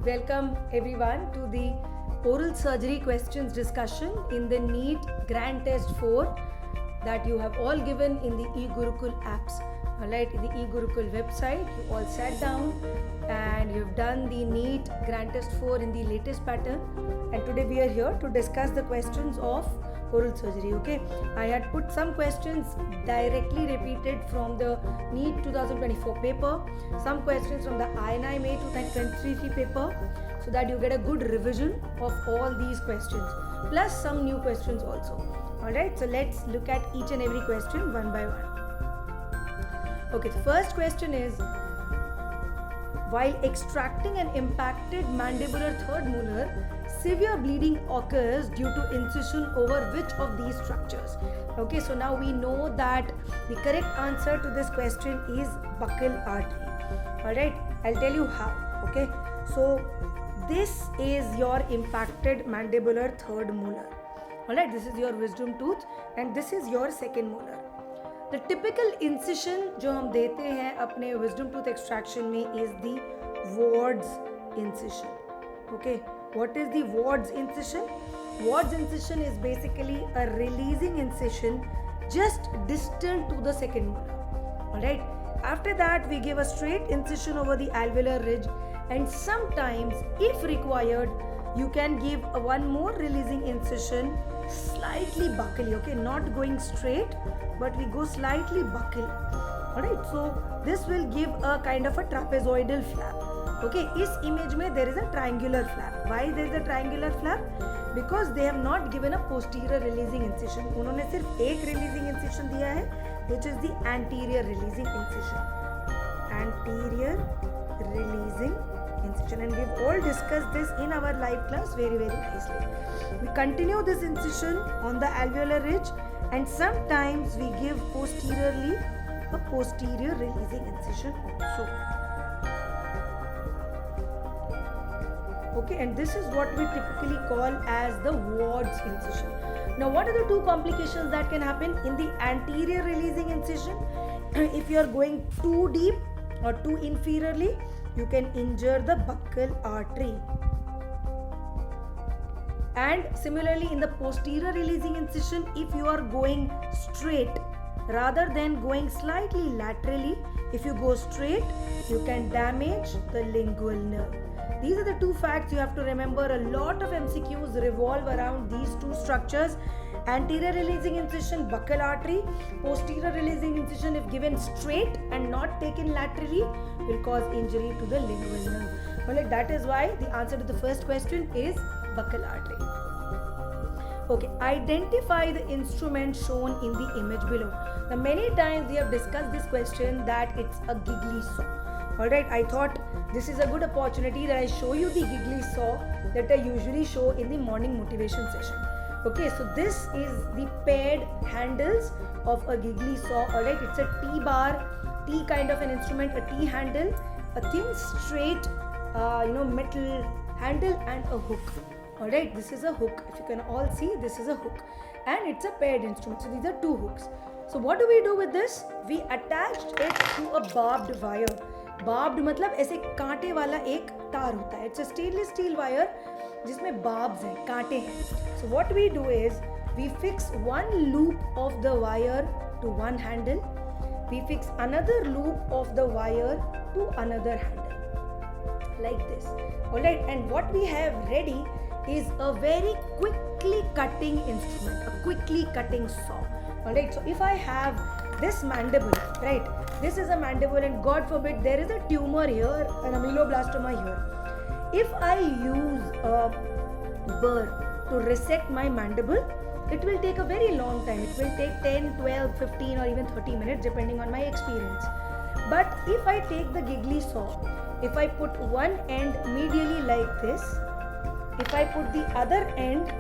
Welcome everyone to the oral surgery questions discussion in the NEET Grand Test 4 that you have all given in the eGurukul apps. Alright, in the eGurukul website, you all sat down and you've done the NEET Grand Test 4 in the latest pattern. And today we are here to discuss the questions of oral surgery. Okay, I had put some questions directly repeated from the NEET 2024 paper, some questions from the INI May 2023 paper, so that you get a good revision of all these questions, plus some new questions also. Alright, so let's look at each and every question one by one. Okay, the first question is, while extracting an impacted mandibular third molar, severe bleeding occurs due to incision over which of these structures? Okay, so now we know that the correct answer to this question is buccal artery. Alright, I'll tell you how. Okay, so this is your impacted mandibular third molar. Alright, this is your wisdom tooth and this is your second molar. The typical incision जो हम देते हैं अपने wisdom tooth extraction में is the Ward's incision. Okay, what is the Ward's incision? Ward's incision is basically a releasing incision just distal to the second molar. Alright, after that we give a straight incision over the alveolar ridge, and sometimes if required you can give one more releasing incision slightly buccally. Okay, not going straight but we go slightly buccal. Alright, so this will give a kind of a trapezoidal flap. Okay, इस image में there is a triangular flap. Why there is a triangular flap? Because they have not given a posterior releasing incision. उन्होंने सिर्फ एक releasing incision दिया है, which is the anterior releasing incision. Anterior releasing incision, and we've all discussed this in our live class very nicely. We continue this incision on the alveolar ridge, and sometimes we give posteriorly a posterior releasing incision also. Okay, and this is what we typically call as the Ward's incision. Now, what are the two complications that can happen in the anterior releasing incision? If you are going too deep or too inferiorly, you can injure the buccal artery. And similarly, in the posterior releasing incision, if you are going straight rather than going slightly laterally, if you go straight, you can damage the lingual nerve. These are the two facts you have to remember. A lot of MCQs revolve around these two structures. Anterior releasing incision, buccal artery. Posterior releasing incision, if given straight and not taken laterally, will cause injury to the lingual nerve. Well, that is why the answer to the first question is buccal artery. Okay, identify the instrument shown in the image below. Now, many times we have discussed this question that it's a giggly saw. Alright, I thought this is a good opportunity that I show you the giggly saw that I usually show in the morning motivation session. Okay, so this is the paired handles of a giggly saw. Alright, it's a T-bar, T kind of an instrument, a T handle, a thin straight metal handle and a hook. Alright, this is a hook. If you can all see, this is a hook and it's a paired instrument. So these are two hooks. So what do we do with this? We attached it to a barbed wire. Barbed मतलब ऐसे कांटे वाला एक तार होता है. It's a stainless steel wire जिसमें barbs हैं, कांटे हैं. So what we do is we fix one loop of the wire to one handle. We fix another loop of the wire to another handle, like this. Alright, and what we have ready is a very quickly cutting instrument, a quickly cutting saw. Alright, so if I have this mandible, right, this is a mandible and God forbid there is a tumor here, an ameloblastoma here. If I use a burr to resect my mandible, it will take a very long time. It will take 10, 12, 15 or even 30 minutes depending on my experience. But if I take the giggly saw, if I put one end medially like this, if I put the other end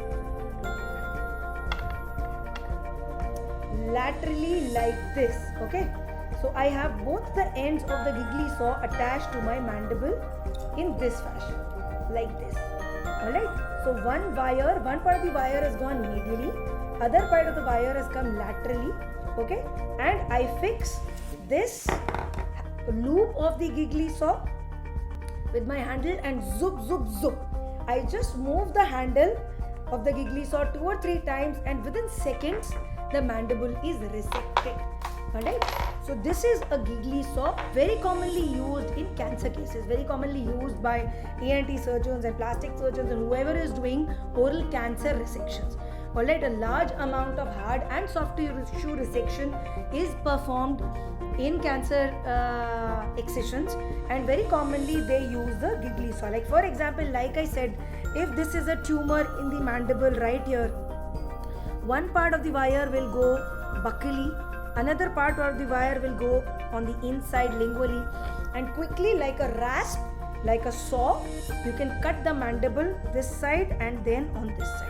laterally like this, okay, so I have both the ends of the giggly saw attached to my mandible in this fashion, like this. Alright, so one part of the wire has gone medially, other part of the wire has come laterally, okay, and I fix this loop of the giggly saw with my handle and zoop, zoop, zoop. I just move the handle of the giggly saw 2 or 3 times, and within seconds the mandible is resected. Alright, so this is a giggly saw, very commonly used in cancer cases, very commonly used by ENT surgeons and plastic surgeons and whoever is doing oral cancer resections. Alright, a large amount of hard and soft tissue resection is performed in cancer excisions, and very commonly they use the giggly saw. Like for example, like I said, if this is a tumor in the mandible right here, one part of the wire will go buccally, another part of the wire will go on the inside lingually, and quickly, like a rasp, like a saw, you can cut the mandible this side and then on this side.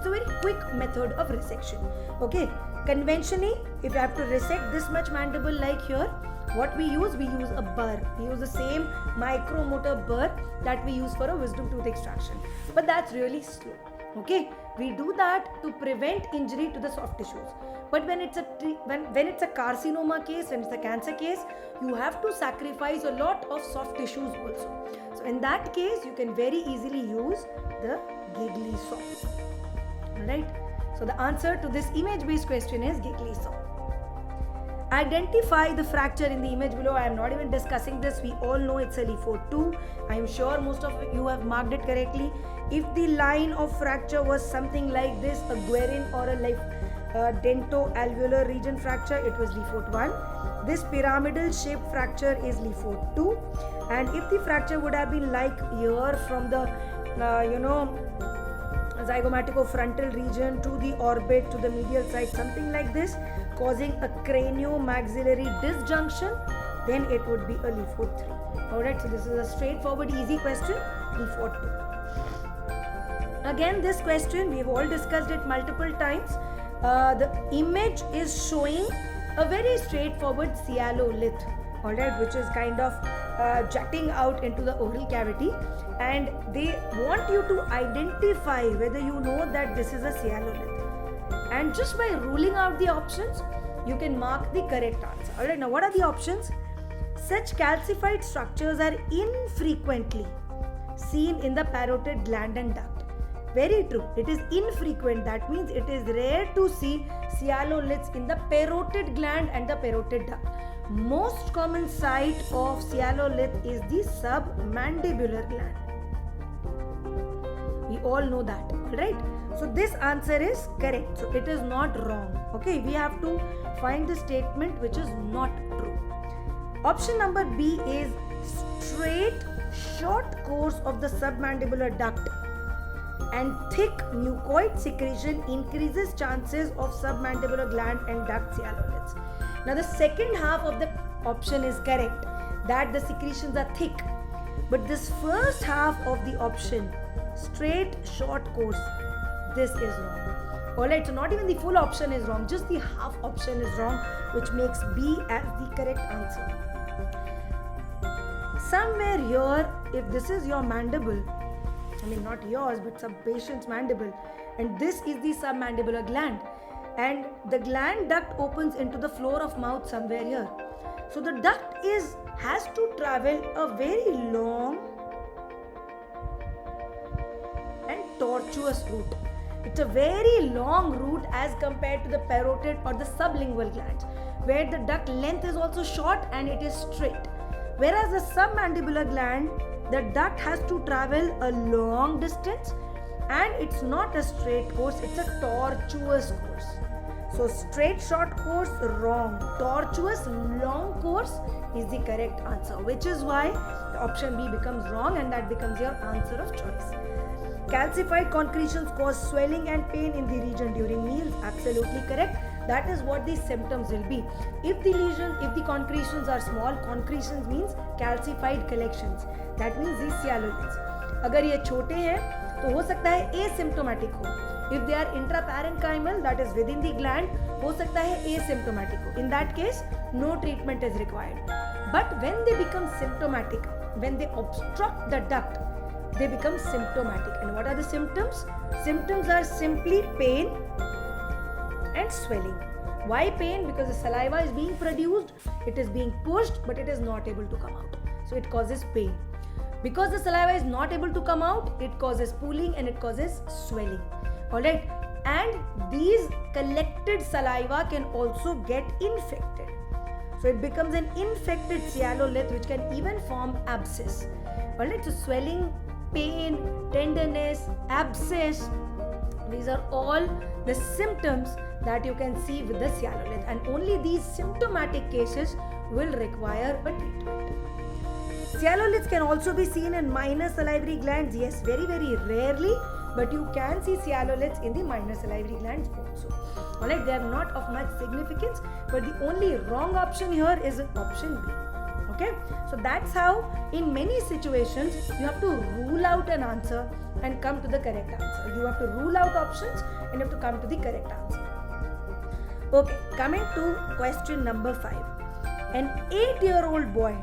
So it's a very quick method of resection. Okay, conventionally, if you have to resect this much mandible like here, what we use a burr. We use the same micromotor burr that we use for a wisdom tooth extraction, but that's really slow. Okay, we do that to prevent injury to the soft tissues. But when it's a carcinoma case, when it's a cancer case, you have to sacrifice a lot of soft tissues also. So in that case, you can very easily use the giggly saw. Alright, so the answer to this image-based question is giggly saw. Identify the fracture in the image below. I am not even discussing this. We all know it's a Lefort-2. I am sure most of you have marked it correctly. If the line of fracture was something like this, a Guerin or a dento-alveolar region fracture, it was Lefort-1. This pyramidal shaped fracture is Lefort-2. And if the fracture would have been like here from the, zygomatico-frontal region to the orbit to the medial side, something like this, causing a cranio-maxillary disjunction, then it would be a Lefort-3. Alright, so this is a straightforward, easy question, Lefort-2. Again, this question, we have all discussed it multiple times. The image is showing a very straightforward cealolith, alright, which is kind of jutting out into the oral cavity, and they want you to identify whether you know that this is a cealolith. And just by ruling out the options, you can mark the correct answer. Alright, now what are the options? Such calcified structures are infrequently seen in the parotid gland and duct. Very true. It is infrequent. That means it is rare to see cealoliths in the parotid gland and the parotid duct. Most common site of cealolith is the submandibular gland. We all know that. Alright. So this answer is correct. So it is not wrong. Okay. We have to find the statement which is not true. Option number B is straight short course of the submandibular duct and thick mucoid secretion increases chances of submandibular gland and duct cealoliths. Now the second half of the option is correct, that the secretions are thick. But this first half of the option, straight short course, this is wrong. Alright, so not even the full option is wrong, just the half option is wrong, which makes B as the correct answer. Somewhere here, if this is your mandible, I mean not yours but some patient's mandible, and this is the submandibular gland, and the gland duct opens into the floor of mouth somewhere here. So the duct has to travel a very long and tortuous route. It's a very long route as compared to the parotid or the sublingual glands, where the duct length is also short and it is straight. Whereas the submandibular gland, the duct has to travel a long distance and it's not a straight course, it's a tortuous course. So straight short course, wrong. Tortuous long course is the correct answer, which is why the option B becomes wrong and that becomes your answer of choice. Calcified concretions cause swelling and pain in the region during meals. Absolutely correct. That is what the symptoms will be. If the concretions are small, concretions means calcified collections. That means these cealoliths. अगर ये छोटे हैं तो हो सकता है asymptomatic हो. If they are intraparenchymal, that is within the gland, हो सकता है asymptomatic हो. In that case, no treatment is required. But when they become symptomatic, when they obstruct the duct, they become symptomatic. And what are the symptoms? Symptoms are simply pain and swelling. Why pain? Because the saliva is being produced, it is being pushed, but it is not able to come out. So it causes pain. Because the saliva is not able to come out, it causes pooling and it causes swelling. Alright, and these collected saliva can also get infected. So it becomes an infected cyalolith which can even form abscess. Alright, so swelling, pain, tenderness, abscess, these are all the symptoms that you can see with the cyalolith, and only these symptomatic cases will require a treatment. Cyaloliths can also be seen in minor salivary glands. Yes, very rarely, but you can see cyaloliths in the minor salivary glands also. Alright, they are not of much significance, but the only wrong option here is option B. Okay, so that's how in many situations you have to rule out an answer and come to the correct answer. You have to rule out options and you have to come to the correct answer. Okay, coming to question number 5. An 8-year-old boy.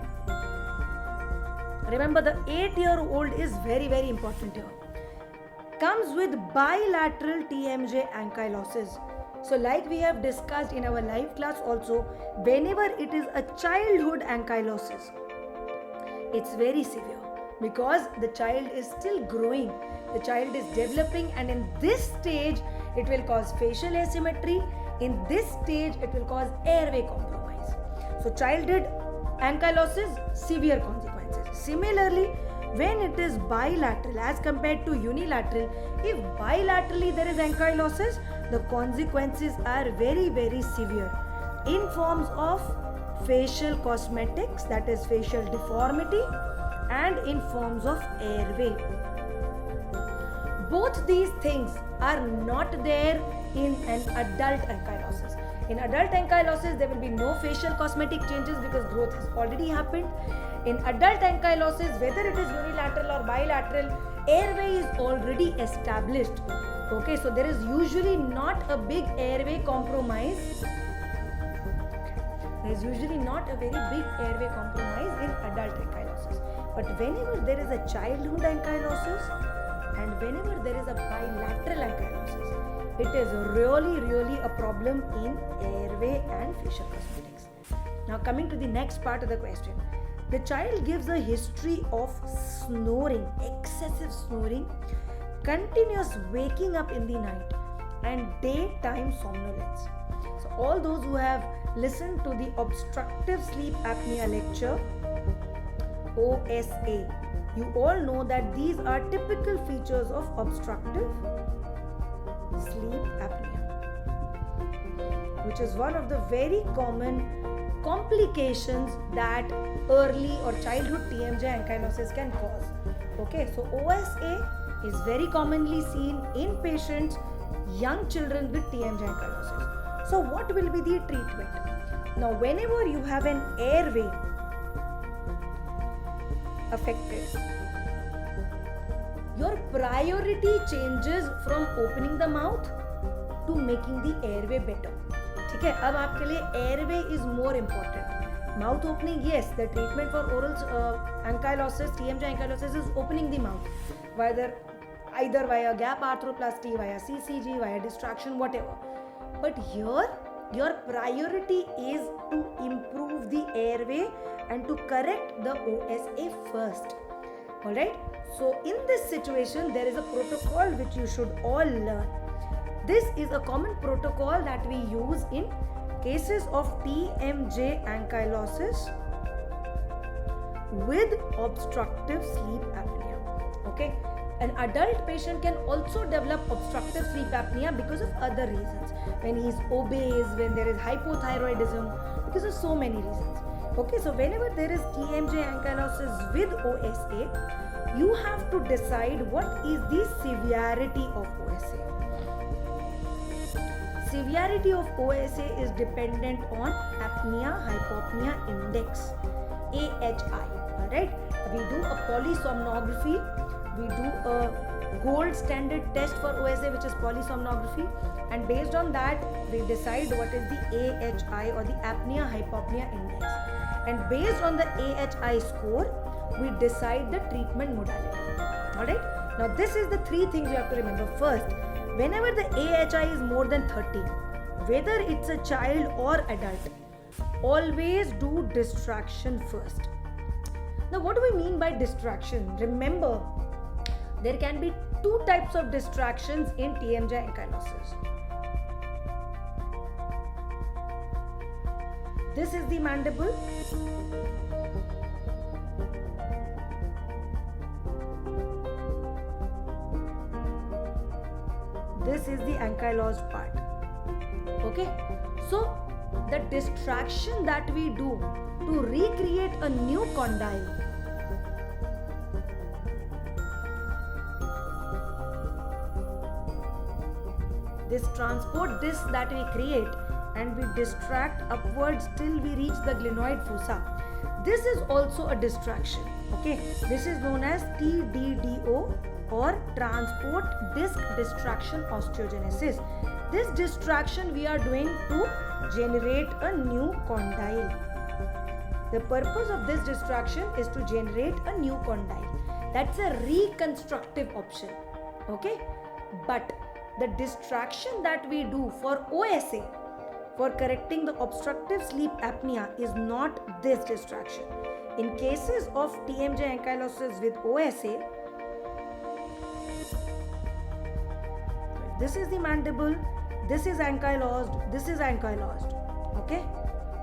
Remember, the 8-year-old is very important here. Comes with bilateral TMJ ankylosis. So like we have discussed in our live class also, whenever it is a childhood ankylosis, it's very severe because the child is still growing, the child is developing, and in this stage it will cause facial asymmetry. In this stage it will cause airway compromise. So childhood ankylosis, severe consequences. Similarly, when it is bilateral as compared to unilateral, if bilaterally there is ankylosis, the consequences are very severe in forms of facial cosmetics, that is facial deformity, and in forms of airway. Both these things are not there in an adult ankylosis. In adult ankylosis, there will be no facial cosmetic changes because growth has already happened. In adult ankylosis, whether it is unilateral or bilateral, airway is already established. Okay, so there is usually not a big airway compromise. There is usually not a very big airway compromise in adult ankylosis. But whenever there is a childhood ankylosis and whenever there is a bilateral ankylosis, it is really a problem in airway and facial cosmetics. Now coming to the next part of the question. The child gives a history of snoring, excessive snoring, continuous waking up in the night, and daytime somnolence. So all those who have listened to the obstructive sleep apnea lecture, OSA, you all know that these are typical features of obstructive sleep apnea, which is one of the very common complications that early or childhood TMJ ankylosis can cause. Okay, so OSA is very commonly seen in patients, young children with TMJ ankylosis. So what will be the treatment? Now whenever you have an airway affected, your priority changes from opening the mouth to making the airway better. ठीक है, अब आपके लिए airway is more important. Mouth opening, yes, the treatment for oral ankylosis, TMJ ankylosis is opening the mouth, either via gap arthroplasty, via CCG, via distraction, whatever. But here, your priority is to improve the airway and to correct the OSA first. Alright, so in this situation, there is a protocol which you should all learn. This is a common protocol that we use in cases of TMJ ankylosis with obstructive sleep apnea. Okay, an adult patient can also develop obstructive sleep apnea because of other reasons. When he is obese, when there is hypothyroidism, because of so many reasons. Okay, so whenever there is TMJ ankylosis with OSA, you have to decide what is the severity of OSA. Severity of OSA is dependent on apnea-hypopnea index, AHI. Alright, we do a polysomnography, we do a gold standard test for OSA, which is polysomnography, and based on that we decide what is the AHI or the apnea-hypopnea index, and based on the AHI score we decide the treatment modality. Alright, now this is the three things you have to remember. First, whenever the AHI is more than 30, whether it's a child or adult, always do distraction first. Now, what do we mean by distraction? Remember, there can be two types of distractions in TMJ ankylosis. This is the mandible. This is the ankylosed part. Okay, so the distraction that we do to recreate a new condyle, this transport disc that we create and we distract upwards till we reach the glenoid fossa, this is also a distraction. Okay, this is known as TDDO, or transport disc distraction osteogenesis. This distraction we are doing to generate a new condyle. The purpose of this distraction is to generate a new condyle. That's a reconstructive option. Okay, but the distraction that we do for OSA, for correcting the obstructive sleep apnea, is not this distraction. In cases of TMJ ankylosis with OSA, this is the mandible, this is ankylosed, this is ankylosed. Okay,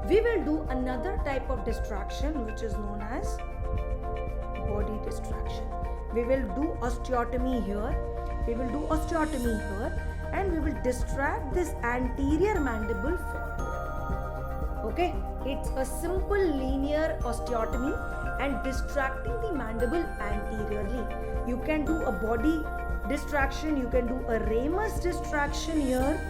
we will do another type of distraction which is known as body distraction. We will do osteotomy here, and we will distract this anterior mandible forward. Okay, it's a simple linear osteotomy and distracting the mandible anteriorly. You can do a body distraction, you can do a ramus distraction here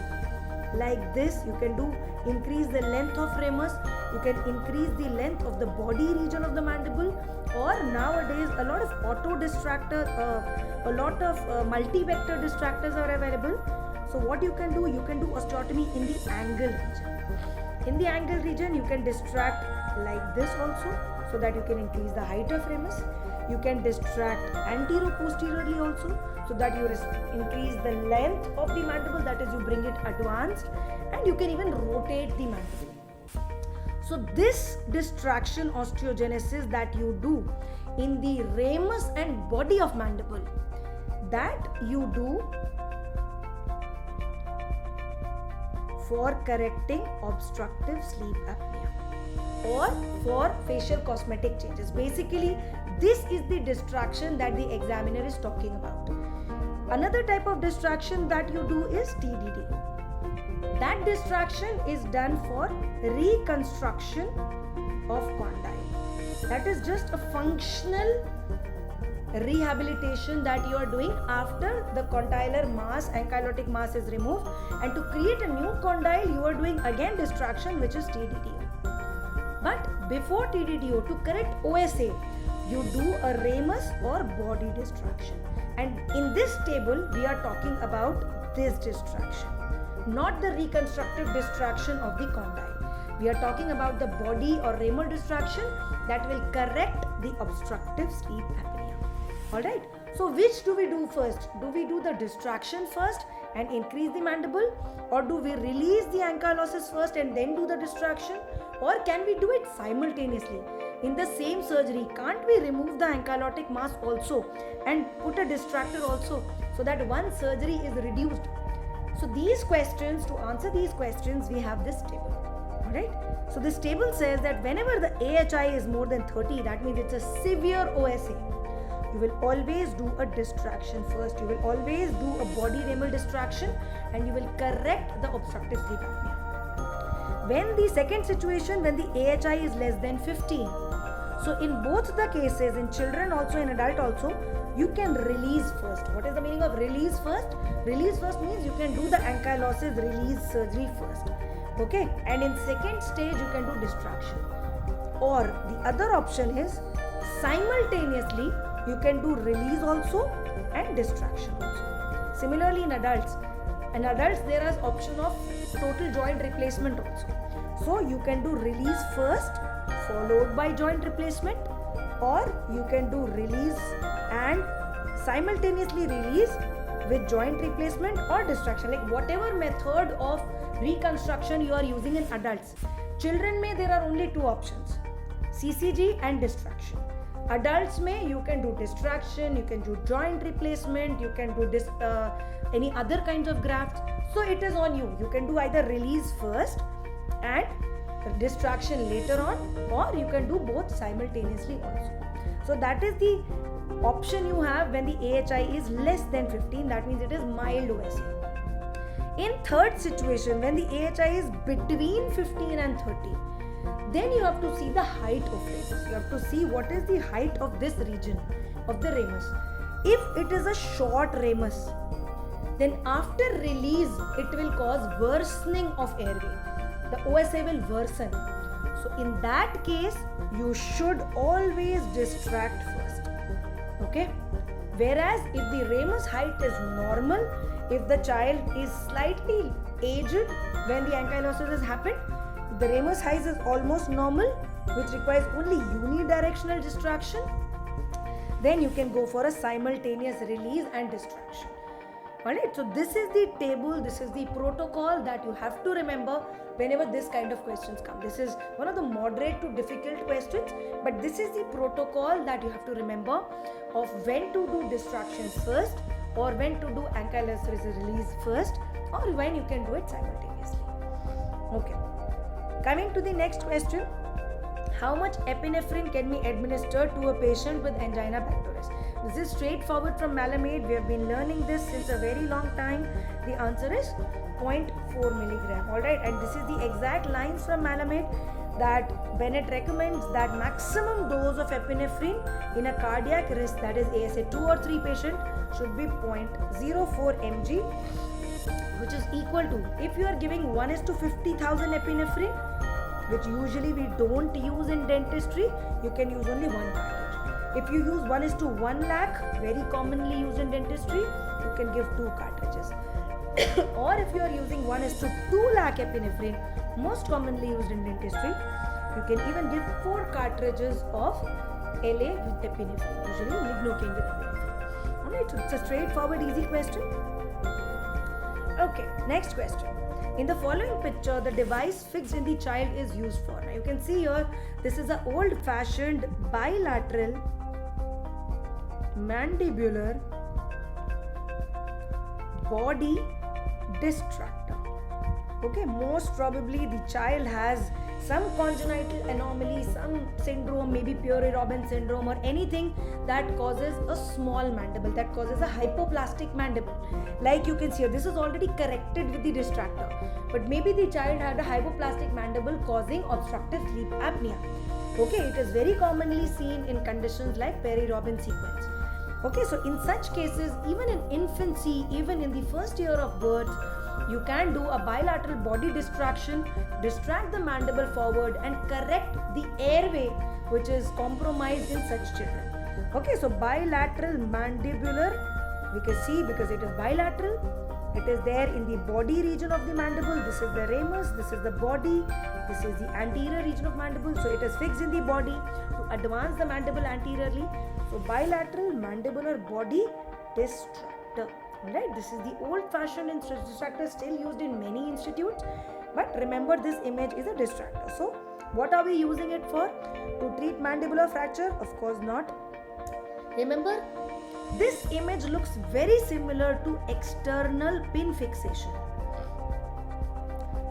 like this. You can do increase the length of ramus, you can increase the length of the body region of the mandible, or nowadays a lot of auto distractor, a lot of multi-vector distractors are available. So what you can do osteotomy in the angle region. In the angle region you can distract like this also, so that you can increase the height of ramus. You can distract antero-posteriorly also, so that you increase the length of the mandible, that is, you bring it advanced, and you can even rotate the mandible. So this distraction osteogenesis that you do in the ramus and body of mandible, that you do for correcting obstructive sleep apnea or for facial cosmetic changes. Basically, this is the distraction that the examiner is talking about. Another type of distraction that you do is TDD. That distraction is done for reconstruction of condyle. That is just a functional rehabilitation that you are doing after the condylar mass, ankylotic mass is removed, and to create a new condyle you are doing again distraction, which is TDDO. But before TDDO, to correct OSA, you do a ramus or body distraction. And in this table, we are talking about this distraction, not the reconstructive distraction of the condyle. We are talking about the body or ramus distraction that will correct the obstructive sleep apnea. Alright, so which do we do first? Do we do the distraction first and increase the mandible, or do we release the ankylosis first and then do the distraction, or can we do it simultaneously? In the same surgery, can't we remove the ankylotic mass also and put a distractor also, so that one surgery is reduced? So these questions, to answer these questions, we have this table. Alright, so this table says that whenever the AHI is more than 30, that means it's a severe OSA, you will always do a distraction first. You will always do a body ramus distraction and you will correct the obstructive sleep apnea. When the second situation, when the AHI is less than 15, so in both the cases, in children also, in adult also, you can release first. What is the meaning of release first? Release first means you can do the ankylosis release surgery first. Okay, and in second stage you can do distraction. Or the other option is simultaneously you can do release also and distraction also. Similarly in adults there is option of total joint replacement also. So you can do release first followed by joint replacement, or you can do release and simultaneously release with joint replacement or distraction, like whatever method of reconstruction you are using in adults. Children there are only two options, CCG and distraction. Adults may, you can do distraction, you can do joint replacement, you can do any other kinds of grafts. So it is on you. You can do either release first and distraction later on, or you can do both simultaneously also. So that is the option you have when the AHI is less than 15. That means it is mild OSA. In third situation, when the AHI is between 15 and 30, then you have to see the height of ramus. You have to see what is the height of this region of the ramus. If it is a short ramus, then after release, it will cause worsening of airway. The OSA will worsen. So in that case, you should always distract first. Okay? Whereas if the ramus height is normal, if the child is slightly aged when the ankylosis has happened, the ramus height is almost normal, which requires only unidirectional distraction, then you can go for a simultaneous release and distraction. Alright, so this is the table, this is the protocol that you have to remember whenever this kind of questions come. This is one of the moderate to difficult questions, but this is the protocol that you have to remember of when to do distractions first, or when to do ankylosis release first, or when you can do it simultaneously. Okay, coming to the next question. How much epinephrine can be administered to a patient with angina pectoris? This is straightforward from Malamate. We have been learning this since a very long time. The answer is 0.4 milligram. Alright, and this is the exact lines from Malamate that Bennett recommends that maximum dose of epinephrine in a cardiac risk, that is ASA 2 or 3 patient, should be 0.04 mg, which is equal to, if you are giving 1:50,000 epinephrine, which usually we don't use in dentistry, you can use only one cartridge. If you use 1:1 lakh, very commonly used in dentistry, you can give 2 cartridges. Or if you are using 1:2 lakh epinephrine, most commonly used in dentistry, you can even give 4 cartridges of LA with epinephrine, usually lignocaine with epinephrine. Alright, so it's a straightforward, easy question. Okay, next question. In the following picture, the device fixed in the child is used for. Now you can see here, this is an old-fashioned bilateral mandibular body distractor. Okay, most probably the child has some congenital anomaly, some syndrome, maybe Pierre-Robin syndrome or anything that causes a small mandible, that causes a hypoplastic mandible. Like you can see here, this is already corrected with the distractor. But maybe the child had a hypoplastic mandible causing obstructive sleep apnea. Okay, it is very commonly seen in conditions like Pierre-Robin sequence. Okay, so in such cases, even in infancy, even in the first year of birth, you can do a bilateral body distraction, distract the mandible forward and correct the airway which is compromised in such children. Okay, so bilateral mandibular, we can see because it is bilateral, it is there in the body region of the mandible. This is the ramus, this is the body, this is the anterior region of mandible. So it is fixed in the body to advance the mandible anteriorly. So bilateral mandibular body distractor. Alright, this is the old-fashioned distractor still used in many institutes. But remember, this image is a distractor. So what are we using it for? To treat mandibular fracture? Of course not. Remember, this image looks very similar to external pin fixation.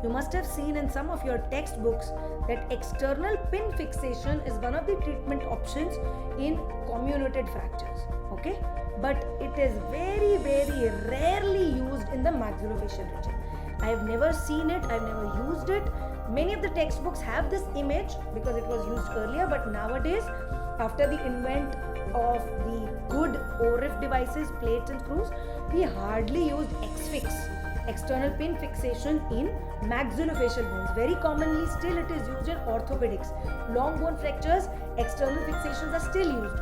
You must have seen in some of your textbooks that external pin fixation is one of the treatment options in comminuted fractures. Okay, but it is very, very rarely used in the maxillofacial region. I have never seen it, I have never used it. Many of the textbooks have this image because it was used earlier, but nowadays, after the invent of the good ORIF devices, plates and screws, we hardly use X-fix, external pin fixation in maxillofacial bones. Very commonly still it is used in orthopedics. Long bone fractures, external fixations are still used.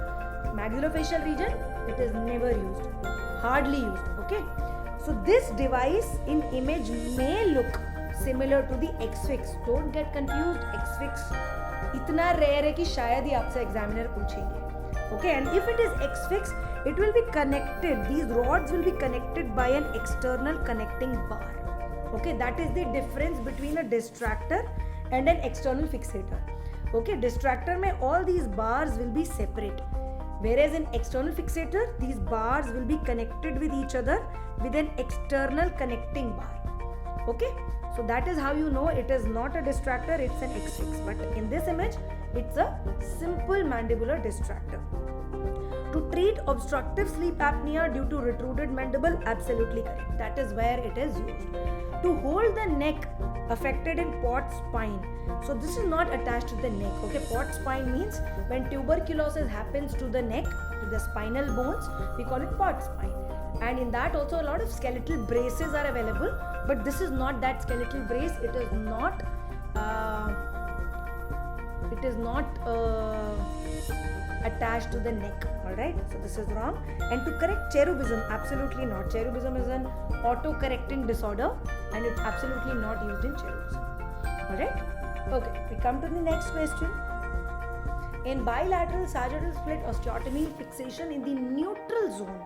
Maxillofacial region, it is never used, hardly used. Okay, so this device in image may look similar to the X-fix. Don't get confused. X-fix इतना rare है कि शायद ही आपसे examiner पूछेंगे. Okay, and if it is X-fix, it will be connected. These rods will be connected by an external connecting bar. Okay, that is the difference between a distractor and an external fixator. Okay, distractor mein all these bars will be separate, whereas in external fixator these bars will be connected with each other with an external connecting bar. Okay, so that is how you know it is not a distractor, it's an X-fix. But in this image it's a simple mandibular distractor. To treat obstructive sleep apnea due to retruded mandible, absolutely correct. That is where it is used. To hold the neck affected in Pott's spine. So this is not attached to the neck. Okay, Pott's spine means when tuberculosis happens to the neck, to the spinal bones, we call it Pott's spine. And in that also a lot of skeletal braces are available. But this is not that skeletal brace. It is not. Attached to the neck. Alright, so this is wrong. And to correct cherubism, absolutely not. Cherubism is an auto-correcting disorder and it's absolutely not used in cherubism. Alright, okay, we come to the next question. In bilateral sagittal split osteotomy, fixation in the neutral zone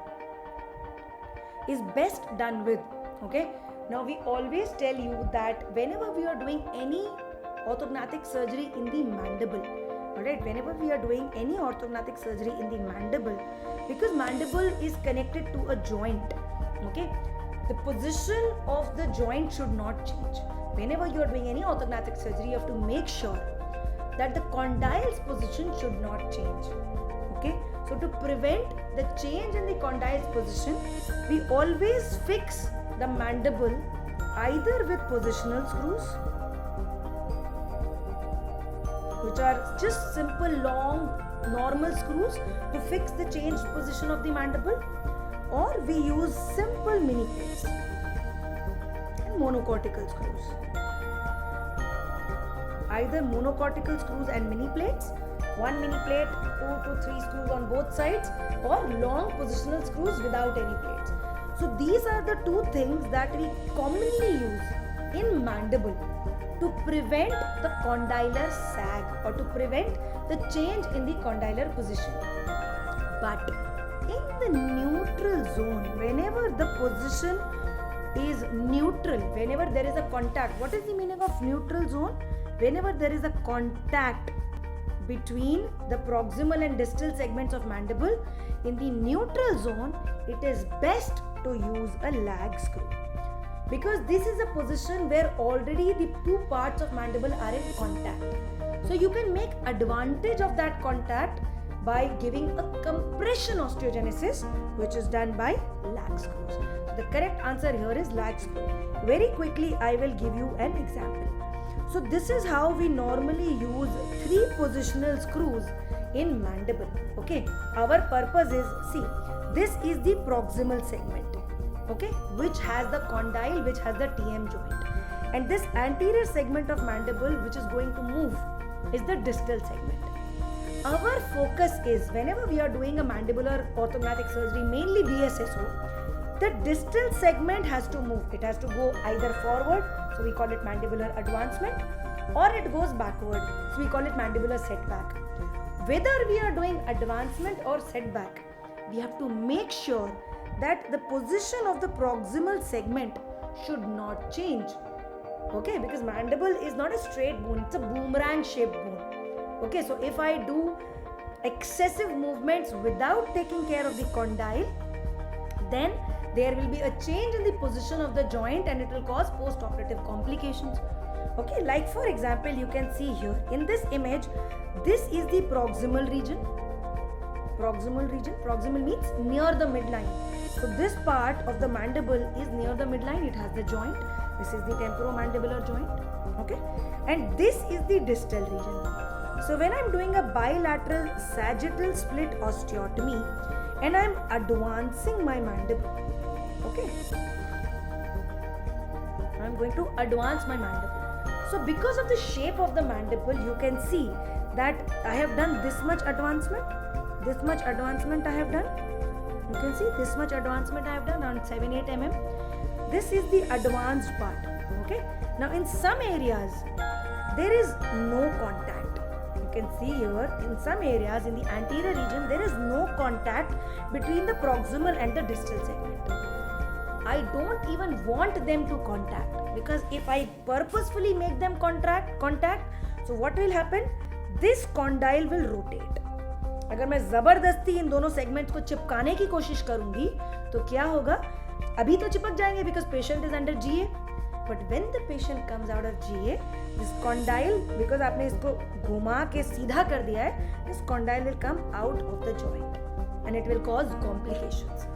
is best done with. Okay, now we always tell you that whenever we are doing any orthognathic surgery in the mandible, alright, whenever we are doing any orthognathic surgery in the mandible, because mandible is connected to a joint, okay, the position of the joint should not change. Whenever you are doing any orthognathic surgery, you have to make sure that the condyle's position should not change. Okay, so to prevent the change in the condyle's position, we always fix the mandible either with positional screws, which are just simple long normal screws to fix the changed position of the mandible, or we use simple mini plates and monocortical screws. Either monocortical screws and mini plates, one mini plate, 2 to 3 screws on both sides, or long positional screws without any plates. So these are the two things that we commonly use in mandible to prevent the condylar sag or to prevent the change in the condylar position. But in the neutral zone, whenever the position is neutral, whenever there is a contact, what is the meaning of neutral zone? Whenever there is a contact between the proximal and distal segments of mandible, in the neutral zone, it is best to use a lag screw. Because this is a position where already the two parts of mandible are in contact. So you can make advantage of that contact by giving a compression osteogenesis, which is done by lag screws. So the correct answer here is lag screw. Very quickly, I will give you an example. So this is how we normally use 3 positional screws in mandible. Okay, our purpose is, see, this is the proximal segment, okay, which has the condyle, which has the TM joint, and this anterior segment of mandible which is going to move is the distal segment. Our focus is, whenever we are doing a mandibular orthognathic surgery, mainly BSSO, the distal segment has to move. It has to go either forward, so we call it mandibular advancement, or it goes backward, so we call it mandibular setback. Whether we are doing advancement or setback, we have to make sure that the position of the proximal segment should not change. Okay, because mandible is not a straight bone, it's a boomerang shaped bone. Okay, so if I do excessive movements without taking care of the condyle, then there will be a change in the position of the joint and it will cause post-operative complications. Okay, like for example, you can see here in this image, this is the proximal region. Proximal means near the midline. So this part of the mandible is near the midline, it has the joint. This is the temporomandibular joint. Okay, and this is the distal region. So when I'm doing a bilateral sagittal split osteotomy and I'm advancing my mandible, okay, I'm going to advance my mandible. So because of the shape of the mandible, you can see that I have done this much advancement I have done. You can see this much advancement I have done, around 7-8 mm. This is the advanced part. Okay. Now in some areas there is no contact. You can see here in some areas in the anterior region there is no contact between the proximal and the distal segment. I don't even want them to contact, because if I purposefully make them contact, so what will happen? this condyle will rotate. अगर मैं जबरदस्ती इन दोनों segments को चिपकाने की कोशिश करूंगी तो क्या होगा, अभी तो चिपक जाएंगे because patient is under GA, but when the patient comes out of GA, this condyle, because आपने इसको घुमा के सीधा कर दिया है, this condyle will come out of the joint and it will cause complications.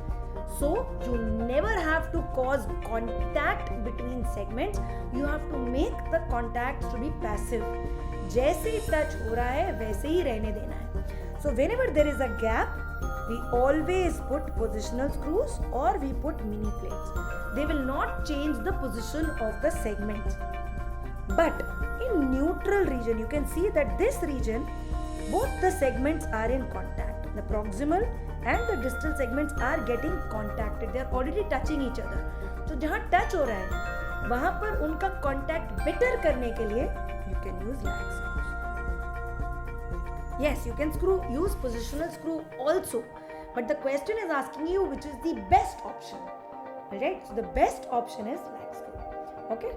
So you never have to cause contact between segments. You have to make the contacts to be passive. जैसे touch हो रहा है वैसे ही रहने देना है. So whenever there is a gap, we always put positional screws or we put mini plates. They will not change the position of the segments. But in neutral region, you can see that this region, both the segments are in contact. The proximal and the distal segments are getting contacted. They are already touching each other. So जहाँ touch हो रहा है वहाँ पर उनका contact better करने के लिए you can use lag screws. Yes, you can use positional screw also, but the question is asking you which is the best option. Alright, so the best option is lag screw. Okay.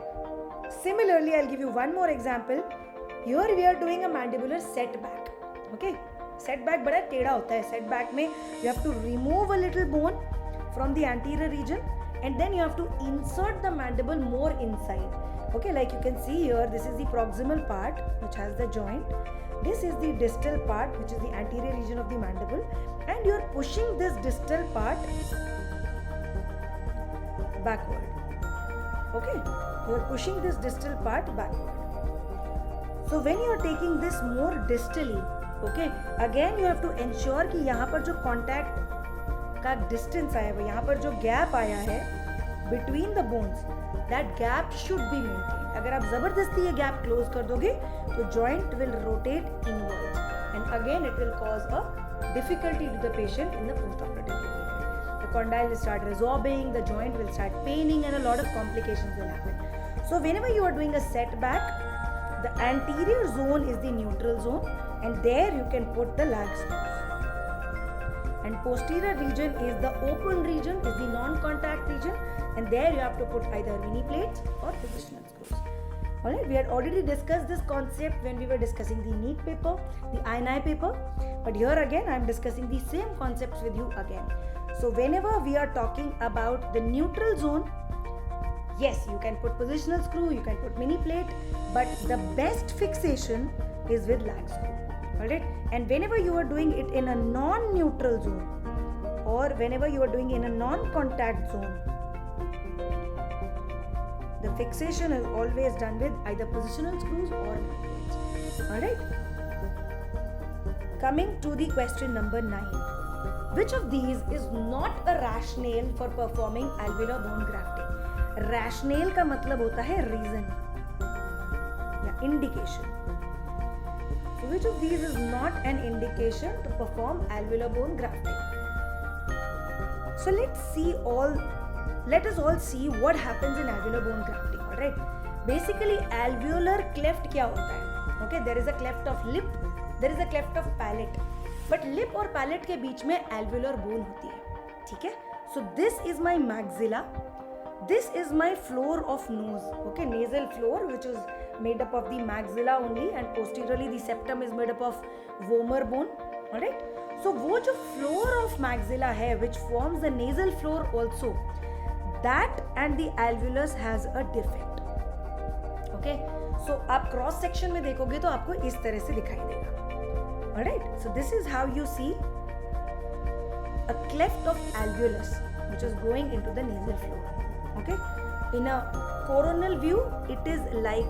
Similarly, I'll give you one more example. Here we are doing a mandibular setback. Okay. Setback बड़ा टेढ़ा होता है. Setback में you have to remove a little bone from the anterior region and then you have to insert the mandible more inside. Okay, like you can see here, this is the proximal part which has the joint. This is the distal part which is the anterior region of the mandible, and you are pushing this distal part backward. Okay, you are pushing this distal part backward. So when you are taking this more distally, okay, again you have to ensure कि यहाँ पर जो contact का distance आया है, यहाँ पर जो gap आया है between the bones, that gap should be maintained. अगर आप जबरदस्ती ये gap close कर दोगे तो joint will rotate inwards and again it will cause a difficulty to the patient in the postoperative period. The condyle will start resorbing, the joint will start paining and a lot of complications will happen. So whenever you are doing a setback, the anterior zone is the neutral zone and there you can put the lag screws. And posterior region is the open region, is the non-contact region, and there you have to put either mini plates or positional screws. Alright, we had already discussed this concept when we were discussing the NEET paper, the INI paper, but here again I am discussing the same concepts with you again. So whenever we are talking about the neutral zone, yes, you can put positional screw, you can put mini plate, but the best fixation is with lag screw. Alright, and whenever you are doing it in a non-neutral zone or whenever you are doing in a non-contact zone, the fixation is always done with either positional screws or mini plates. Alright, coming to the question number 9. Which of these is not a rationale for performing alveolar bone grafting? Rationale का मतलब होता है reason या indication. So which of these is not an indication to perform alveolar bone grafting? So let us all see what happens in alveolar bone grafting. Alright, basically alveolar cleft क्या होता है? Okay, there is a cleft of lip, there is a cleft of palate, but lip और palate के बीच में alveolar bone होती है. ठीक है? So this is my maxilla. This is my floor of nose, okay, nasal floor, which is made up of the maxilla only, and posteriorly the septum is made up of vomer bone. Alright, so वो जो floor of maxilla है, which forms the nasal floor also, that and the alveolus has a defect. Okay, so आप cross section में देखोगे तो आपको इस तरह से दिखाई देगा. Alright, so this is how you see a cleft of alveolus which is going into the nasal floor. Okay, in a coronal view it is like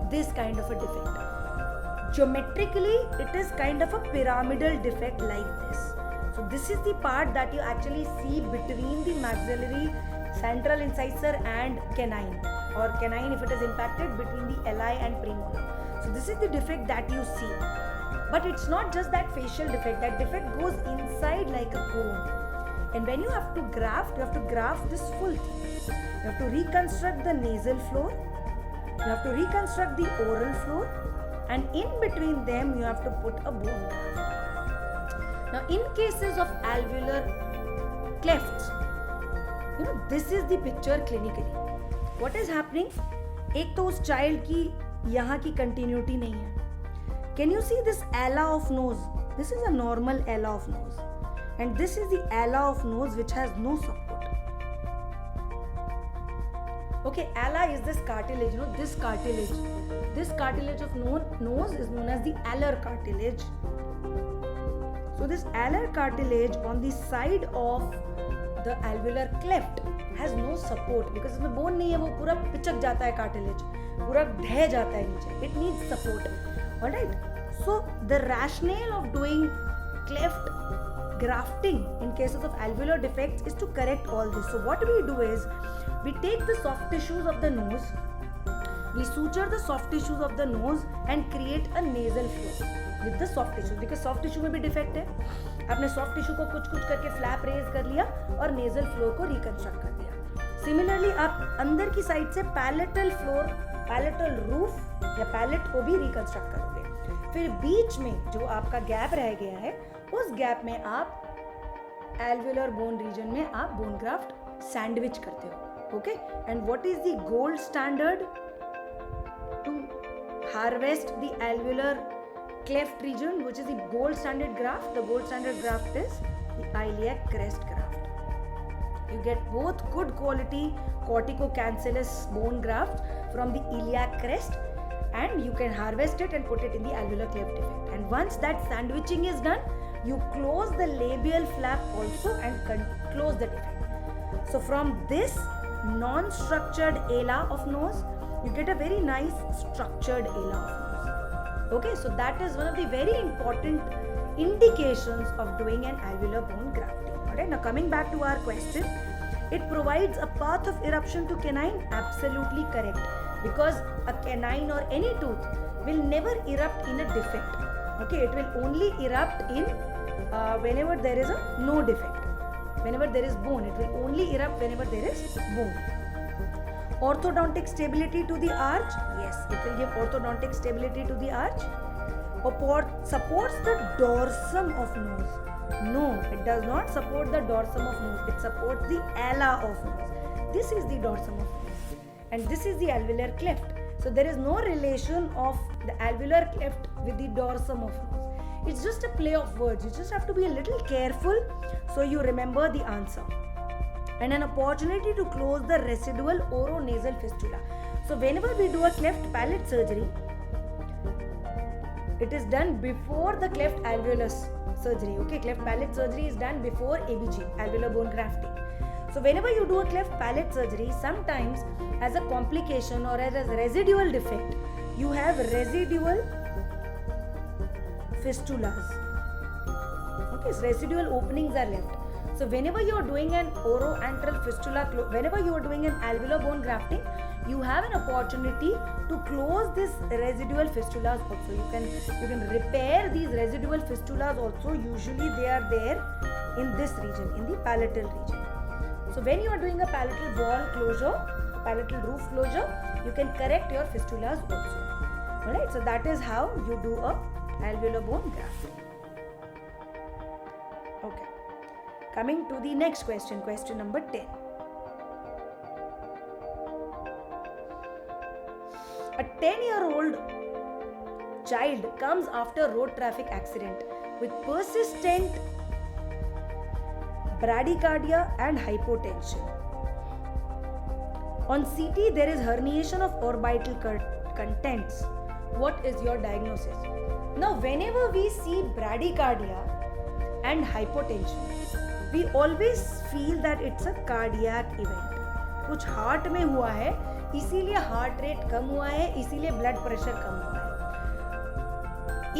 this kind of a defect. Geometrically it is kind of a pyramidal defect like this. So this is the part that you actually see between the maxillary central incisor and canine, or canine if it is impacted between the LI and premolar. So this is the defect that you see, but it's not just that facial defect. That defect goes inside like a cone. And when you have to graft this full thing. You have to reconstruct the nasal floor, you have to reconstruct the oral floor, and in between them you have to put a bone graft. Now in cases of alveolar clefts, this is the picture clinically. What is happening? एक तो उस child की यहाँ की continuity नहीं है, Can you see this ala of nose? This is a normal ala of nose, and this is the ala of nose which has no support. Okay, ala is this cartilage, this cartilage of nose is known as the alar cartilage. So this alar cartilage on the side of the alveolar cleft has no support because इसमें bone नहीं है, वो पूरा पिचक जाता है cartilage, पूरा ढह जाता है नीचे. It needs support. Alright. So the rationale of doing cleft grafting in cases of alveolar defects is to correct all this. So what we do is we take the soft tissues of the nose, we suture the soft tissues of the nose and create a nasal flow with the soft tissue, because soft tissue में भी defect है. आपने soft tissue को कुछ करके flap raise कर लिया और nasal floor को reconstruct कर दिया. Similarly आप अंदर की साइड से palatal floor, palatal roof या palate को भी reconstruct करोगे. फिर बीच में जो आपका गैप रह गया है उस गैप में आप alveolar bone region में आप bone graft sandwich करते हो. Okay, and what is the gold standard to harvest the alveolar cleft region, which is the gold standard graft? The gold standard graft is the iliac crest graft. You get both good quality corticocancellous bone graft from the iliac crest, and you can harvest it and put it in the alveolar cleft defect. And once that sandwiching is done, you close the labial flap also and close the defect. So from this non-structured ala of nose, you get a very nice structured ala of nose. Okay, so that is one of the very important indications of doing an alveolar bone grafting. Alright, now coming back to our question, it provides a path of eruption to canine. Absolutely correct, because a canine or any tooth will never erupt in a defect. Okay, it will only erupt in whenever there is a no defect. Whenever there is bone, it will only erupt whenever there is bone. Orthodontic stability to the arch. Yes, it will give orthodontic stability to the arch. Supports the dorsum of nose. No, it does not support the dorsum of nose. It supports the ala of nose. This is the dorsum of nose, and this is the alveolar cleft. So there is no relation of the alveolar cleft with the dorsum of nose. It's just a play of words. You just have to be a little careful so you remember the answer. And an opportunity to close the residual oronasal fistula. So whenever we do a cleft palate surgery, it is done before the cleft alveolus surgery. Okay, cleft palate surgery is done before ABG, alveolar bone grafting. So whenever you do a cleft palate surgery, sometimes as a complication or as a residual defect, you have residual fistulas. Okay, so residual openings are left. So whenever you are doing an oroantral fistula, whenever you are doing an alveolar bone grafting, you have an opportunity to close this residual fistulas also. You can repair these residual fistulas also. Usually they are there in this region, in the palatal region. So when you are doing a palatal wall closure, palatal roof closure, you can correct your fistulas also. Alright, so that is how you do a alveolar bone grafting. Okay. Coming to the next question, question number 10. A 10-year-old child comes after road traffic accident with persistent bradycardia and hypotension. On CT, there is herniation of orbital contents. What is your diagnosis? Now, whenever we see bradycardia and hypotension, we always feel that it's a cardiac event. कुछ heart में हुआ है, इसीलिए heart rate कम हुआ है, इसीलिए blood pressure कम हुआ है.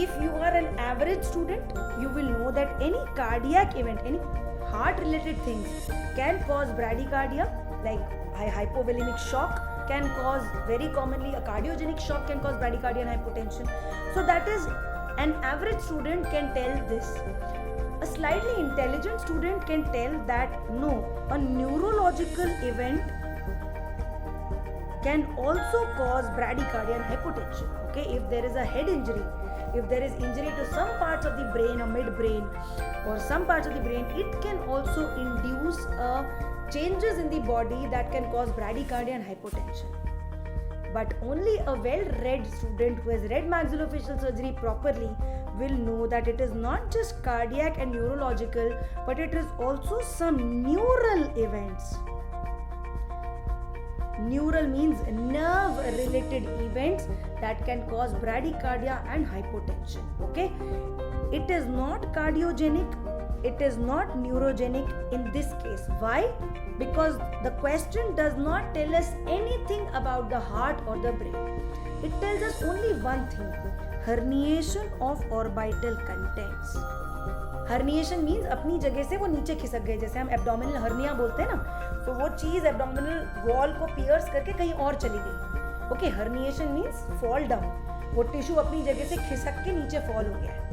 If you are an average student, you will know that any cardiac event, any heart related things can cause bradycardia, like hypovolemic shock can cause, very commonly a cardiogenic shock can cause bradycardia and hypotension. So that is, an average student can tell this. A slightly intelligent student can tell that no, a neurological event can also cause bradycardia and hypotension. Okay, if there is a head injury, if there is injury to some parts of the brain or midbrain or some parts of the brain, it can also induce changes in the body that can cause bradycardia and hypotension. but only a well-read student who has read maxillofacial surgery properly will know that it is not just cardiac and neurological, but it is also some neural events. Neural means nerve-related events that can cause bradycardia and hypotension. Okay, it is not cardiogenic, it is not neurogenic in this case. Why? Because the question does not tell us anything about the heart or the brain. It tells us only one thing: herniation of orbital contents. Herniation means अपनी जगह से वो नीचे खिसक गए, जैसे हम abdominal hernia बोलते हैं ना, तो वो चीज एब्डोमिनल वॉल को पियर्स करके कहीं और चली गई. Okay, herniation means fall down. वो टिश्यू अपनी जगह से खिसक के नीचे फॉल हो गया है.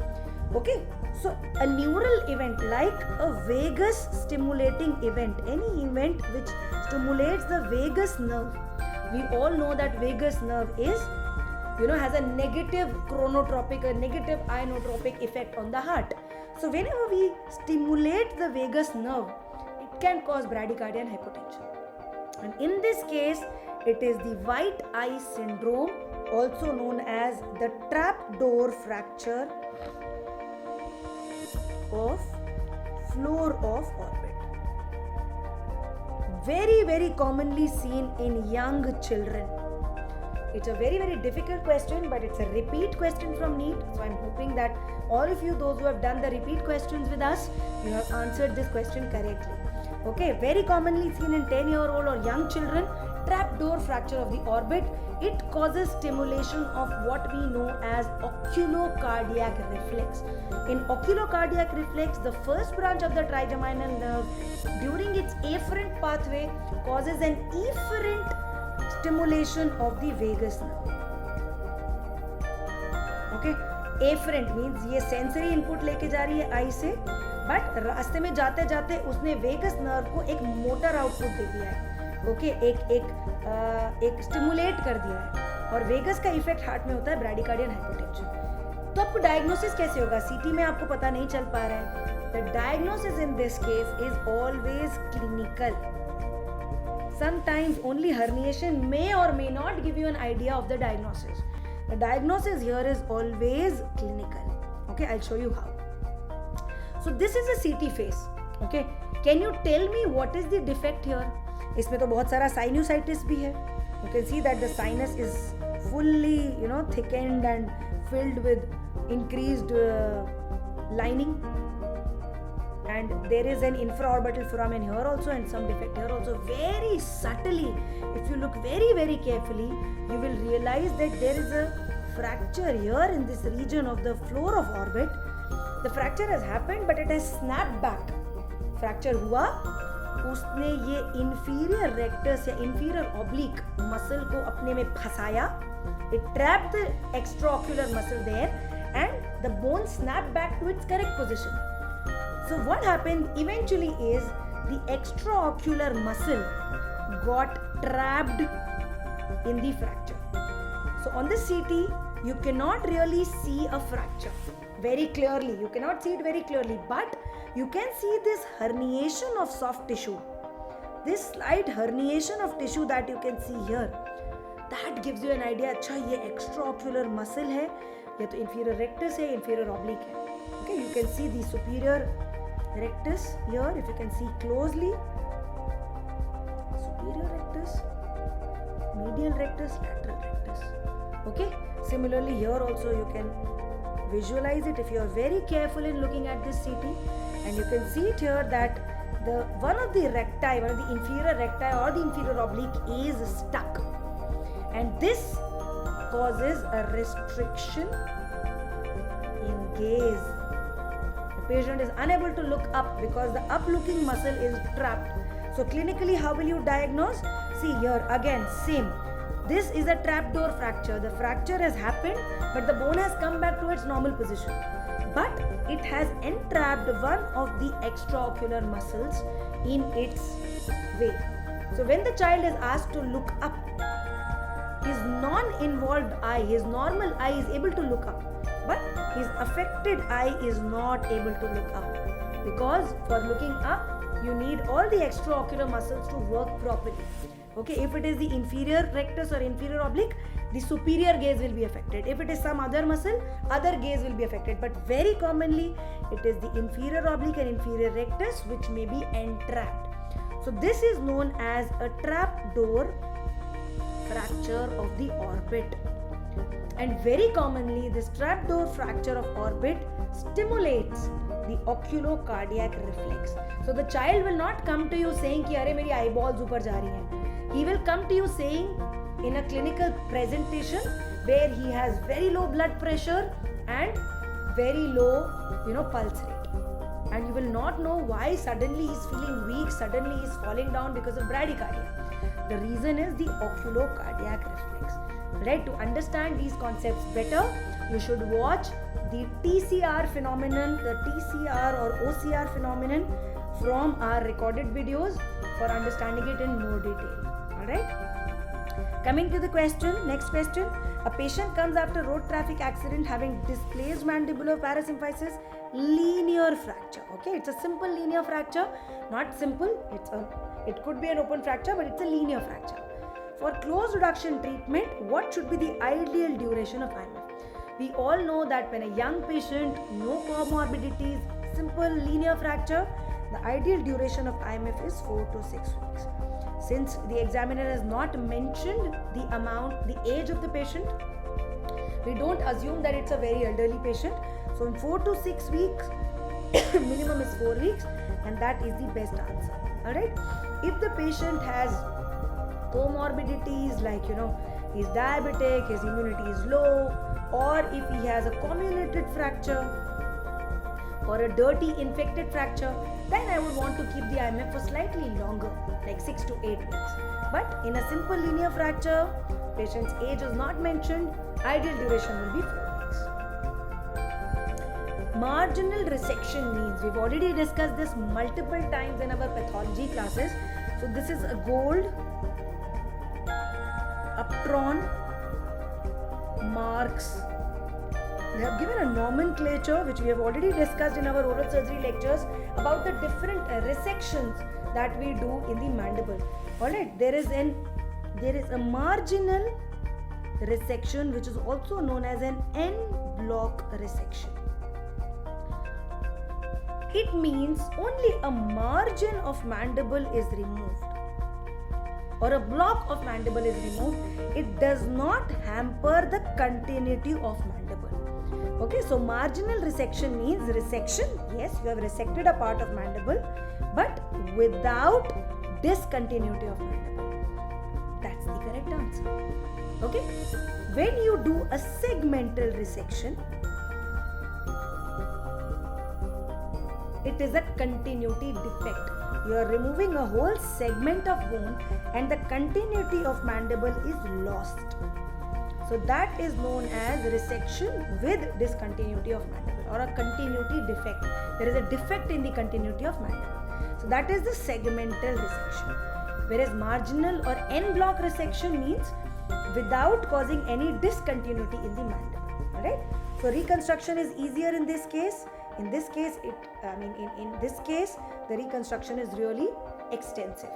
Okay, so a neural event like a vagus stimulating event, any event which stimulates the vagus nerve. We all know that vagus nerve is, has a negative chronotropic, a negative inotropic effect on the heart. So whenever we stimulate the vagus nerve, it can cause bradycardia and hypotension. And in this case, it is the white eye syndrome, also known as the trapdoor fracture of floor of orbit. Very, very commonly seen in young children. It's a very, very difficult question, but it's a repeat question from NEET. So I'm hoping that all of you, those who have done the repeat questions with us, you have answered this question correctly. Okay, very commonly seen in 10-year-old or young children, trapdoor fracture of the orbit. It causes stimulation of what we know as oculocardiac reflex. In oculocardiac reflex, the first branch of the trigeminal nerve during its afferent pathway causes an efferent stimulation of the vagus nerve. Okay, afferent means ये sensory input लेके जा रही है आई से, but रास्ते में जाते जाते उसने वेगस नर्व को एक मोटर आउटपुट दे दिया है. ओके, एक स्टिमुलेट कर दिया है, और वेगस का इफेक्ट हार्ट में होता है ब्रैडिकार्डिया एंड हाइपोटेंशन. तो आपको डायग्नोसिस कैसे होगा? सीटी में आपको पता नहीं चल पा रहा है. The diagnosis in this case is always clinical. Sometimes only herniation may or may not give you an idea of the diagnosis. The diagnosis here is always clinical. Okay, I'll show you how. So this is a CT phase. Okay, can you tell me what is the defect here? इसमें तो बहुत सारा sinusitis भी है. You can see that the sinus is fully, thickened and filled with increased lining. And there is an infraorbital foramen here also, and some defect here also. Very subtly, if you look very, very carefully, you will realize that there is a fracture here in this region of the floor of orbit. The fracture has happened, but it has snapped back. Fracture हुआ, उसने ये inferior rectus या inferior oblique muscle को अपने में फंसाया. It trapped the extraocular muscle there, and the bone snapped back to its correct position. So what happened eventually is the extraocular muscle got trapped in the fracture. So on the CT, you cannot really see a fracture very clearly. You cannot see it very clearly, but you can see this herniation of soft tissue. This slight herniation of tissue that you can see here, that gives you an idea. अच्छा, ये extraocular muscle है, या तो inferior rectus है, inferior oblique है. Okay, you can see the superior rectus here, if you can see closely. Superior rectus, medial rectus, lateral rectus. Okay, similarly here also you can visualize it if you are very careful in looking at this CT, and you can see it here that one of the inferior recti or the inferior oblique is stuck, and this causes a restriction in gaze. The patient is unable to look up because the up-looking muscle is trapped. So clinically, how will you diagnose? See here again, same. This is a trapdoor fracture. The fracture has happened, but the bone has come back to its normal position. But it has entrapped one of the extraocular muscles in its way. So when the child is asked to look up, his non-involved eye, his normal eye is able to look up, but his affected eye is not able to look up, because for looking up, you need all the extraocular muscles to work properly. Okay, if it is the inferior rectus or inferior oblique, the superior gaze will be affected. If it is some other muscle, other gaze will be affected. But very commonly, it is the inferior oblique and inferior rectus which may be entrapped. So this is known as a trapdoor fracture of the orbit. And very commonly, this trapdoor fracture of orbit stimulates the oculocardiac reflex. So the child will not come to you saying कि अरे मेरी eyeballs ऊपर जा रही हैं. He will come to you saying in a clinical presentation where he has very low blood pressure and very low, pulse rate. And you will not know why suddenly he is feeling weak, suddenly he is falling down because of bradycardia. The reason is the oculocardiac reflex. Right? To understand these concepts better, you should watch the TCR phenomenon, the TCR or OCR phenomenon from our recorded videos for understanding it in more detail. Alright? Coming to the question, next question. A patient comes after road traffic accident having displaced mandibular parasymphysis, linear fracture. Okay, it's a simple linear fracture. Not simple, it could be an open fracture, but it's a linear fracture. For close reduction treatment, what should be the ideal duration of IMF? We all know that when a young patient, no comorbidities, simple linear fracture, the ideal duration of IMF is 4 to 6 weeks. Since the examiner has not mentioned the age of the patient, we don't assume that it's a very elderly patient. So in 4 to 6 weeks, minimum is 4 weeks, and that is the best answer. Alright? If the patient has comorbidities like, he's diabetic, his immunity is low, or if he has a comminuted fracture or a dirty infected fracture, then I would want to keep the IMF for slightly longer, like 6 to 8 weeks. But in a simple linear fracture, patient's age is not mentioned, ideal duration will be 4 weeks. Marginal resection means, we've already discussed this multiple times in our pathology classes. So this is a gold Uptron marks. They have given a nomenclature which we have already discussed in our oral surgery lectures about the different resections that we do in the mandible. Alright, there is a marginal resection which is also known as an en-bloc resection. It means only a margin of mandible is removed or a block of mandible is removed. It does not hamper the continuity of mandible. Okay, so marginal resection means resection. Yes, you have resected a part of mandible, but without discontinuity of mandible. That's the correct answer. Okay, when you do a segmental resection, it is a continuity defect. You are removing a whole segment of bone and the continuity of mandible is lost. So that is known as resection with discontinuity of mandible or a continuity defect. There is a defect in the continuity of mandible. So that is the segmental resection. Whereas marginal or en-bloc resection means without causing any discontinuity in the mandible. Alright? So reconstruction is easier in this case. In this case, the reconstruction is really extensive.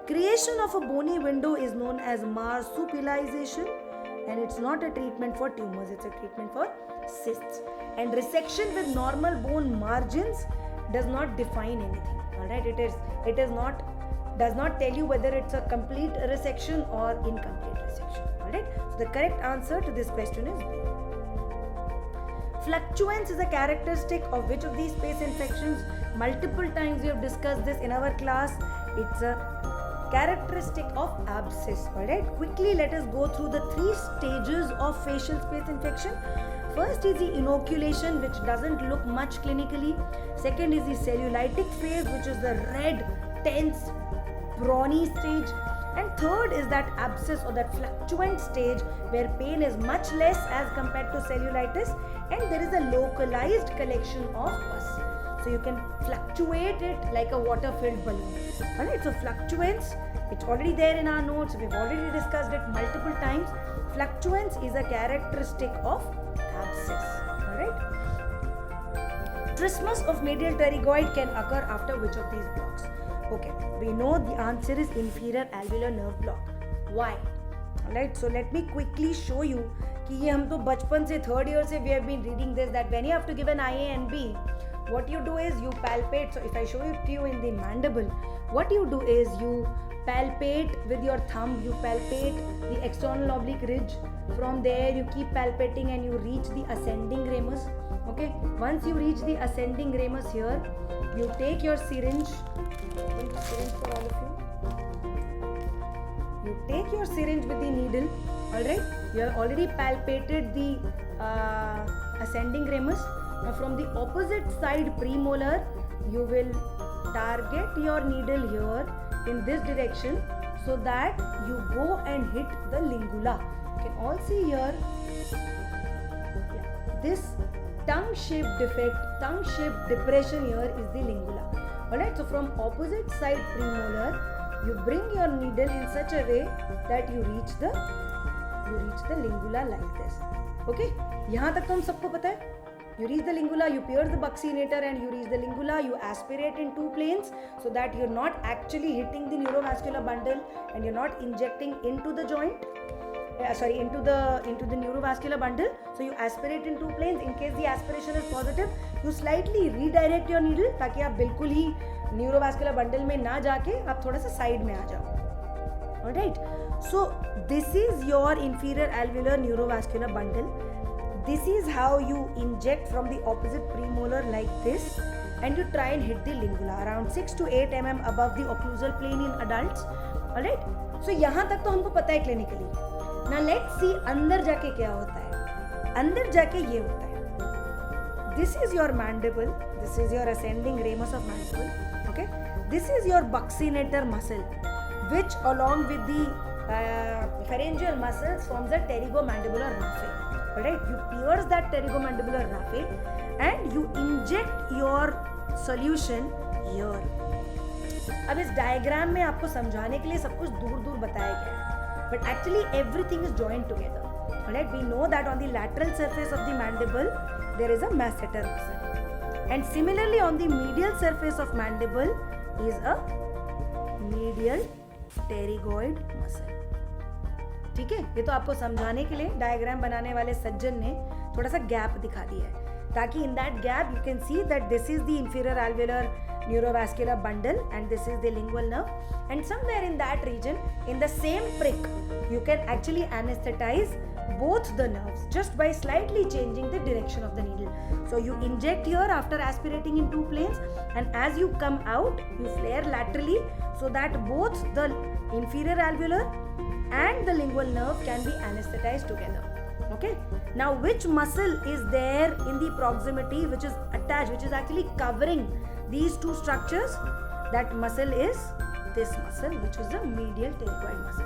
Creation of a bony window is known as marsupialization, and it's not a treatment for tumors, it's a treatment for cysts. And resection with normal bone margins does not define anything. Alright, it does not tell you whether it's a complete resection or incomplete resection. Alright, so the correct answer to this question is B. Fluctuance is a characteristic of which of these space infections? Multiple times we have discussed this in our class. It's a characteristic of abscess. Alright, quickly let us go through the 3 stages of facial space infection. First is the inoculation, which doesn't look much clinically. Second is the cellulitic phase, which is the red, tense, brawny stage. And third is that abscess or that fluctuant stage where pain is much less as compared to cellulitis, and there is a localized collection of pus. So you can fluctuate it like a water-filled balloon. Alright, so fluctuance, it's already there in our notes. We've already discussed it multiple times. Fluctuance is a characteristic of abscess. Alright. Trismus of medial pterygoid can occur after which of these blocks? Okay, we know the answer is inferior alveolar nerve block. Why? Alright, so let me quickly show you कि ये हम तो बचपन से third year से we have been reading this, that when you have to give an IA and B, what you do is you palpate. So if I show it to you in the mandible, what you do is you palpate with your thumb, you palpate the external oblique ridge. From there you keep palpating and you reach the ascending ramus. Okay, once you reach the ascending ramus here, you take your syringe. Open the syringe for all of you. You take your syringe with the needle. Alright, you have already palpated the ascending ramus. Now from the opposite side premolar, you will target your needle here in this direction so that you go and hit the lingula. You can all see here, this tongue-shaped defect, tongue-shaped depression here is the lingula. Alright, so from opposite side premolar, you bring your needle in such a way that you reach the lingula like this. Okay, यहाँ तक तो हम सबको पता है. You reach the lingula, you pierce the buccinator and you reach the lingula, you aspirate in two planes so that you're not actually hitting the neurovascular bundle and you're not injecting into the joint. Into the neurovascular bundle. So you aspirate in two planes. In case the aspiration is positive, you slightly redirect your needle ताकि आप बिल्कुल ही neurovascular bundle में ना जाके आप थोड़ा सा side में आ जाओ. Alright. So this is your inferior alveolar neurovascular bundle. This is how you inject from the opposite premolar like this, and you try and hit the lingula around 6 to 8 mm above the occlusal plane in adults. Alright. So यहाँ तक तो हमको पता है clinically. Now let's see अंदर जाके क्या होता है. अंदर जाके ये होता है. This is your mandible. This is your ascending ramus of mandible. Okay. This is your buccinator muscle, which along with the pharyngeal muscles forms a pterygomandibular raphe. Alright. You pierce that pterygomandibular raphe and you inject your solution here. अब इस diagram में आपको समझाने के लिए सब कुछ दूर दूर बताया गया है. But actually everything is joined together. Alright, we know that on the lateral surface of the mandible there is a masseter muscle, and similarly on the medial surface of mandible is a medial pterygoid muscle. ठीक है, ये तो आपको समझाने के लिए diagram बनाने वाले सज्जन ने थोड़ा सा गैप दिखा दिया है ताकि in that gap you can see that this is the inferior alveolar neurovascular bundle and this is the lingual nerve, and somewhere in that region in the same prick you can actually anesthetize both the nerves just by slightly changing the direction of the needle. So you inject here after aspirating in two planes, and as you come out you flare laterally so that both the inferior alveolar and the lingual nerve can be anesthetized together. Okay, now which muscle is there in the proximity which is attached, which is actually covering these two structures? That muscle is this muscle, which is the medial pterygoid muscle.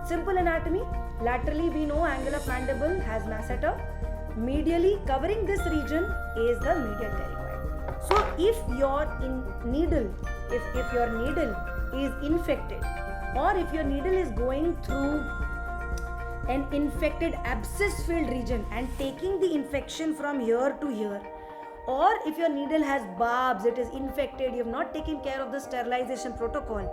Simple anatomy. Laterally we know angle of mandible has masseter. Medially covering this region is the medial pterygoid. So if your needle is infected, or if your needle is going through an infected abscess filled region and taking the infection from here to here, or if your needle has barbs, it is infected, you have not taken care of the sterilization protocol,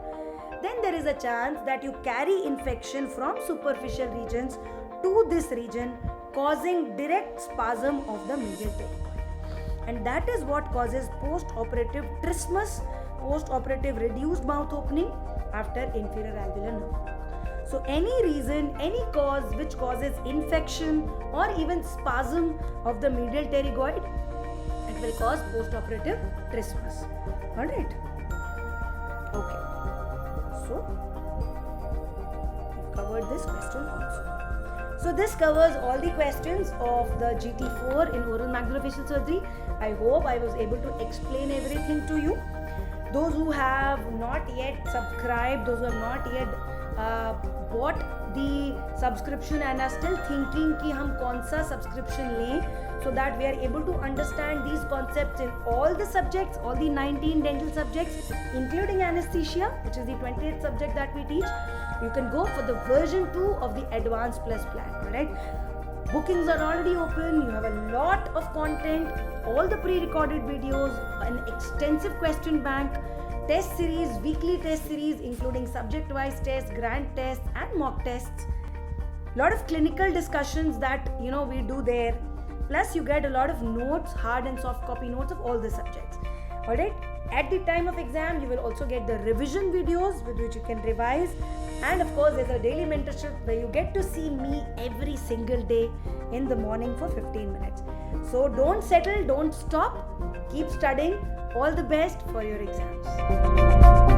then there is a chance that you carry infection from superficial regions to this region, causing direct spasm of the medial pterygoid. And that is what causes post-operative trismus, post-operative reduced mouth opening after inferior alveolar nerve. So any reason, any cause which causes infection or even spasm of the medial pterygoid, it will cause post-operative trismus. Alright. Okay. So, we covered this question also. So this covers all the questions of the GT4 in oral maxillofacial surgery. I hope I was able to explain everything to you. Those who have not yet subscribed, those who have not yet bought the subscription and are still thinking कि हम कौन सा subscription लें, so that we are able to understand these concepts in all the subjects, all the 19 dental subjects, including anesthesia, which is the 28th subject that we teach. You can go for the version 2 of the Advanced Plus plan. Alright. bookings are already open. You have a lot of content, all the pre-recorded videos, an extensive question bank, test series, weekly test series including subject-wise tests, grand tests and mock tests. Lot of clinical discussions that we do there. Plus you get a lot of notes, hard and soft copy notes of all the subjects. Alright, at the time of exam you will also get the revision videos with which you can revise, and of course there's a daily mentorship where you get to see me every single day in the morning for 15 minutes. So don't settle, don't stop, keep studying. All the best for your exams.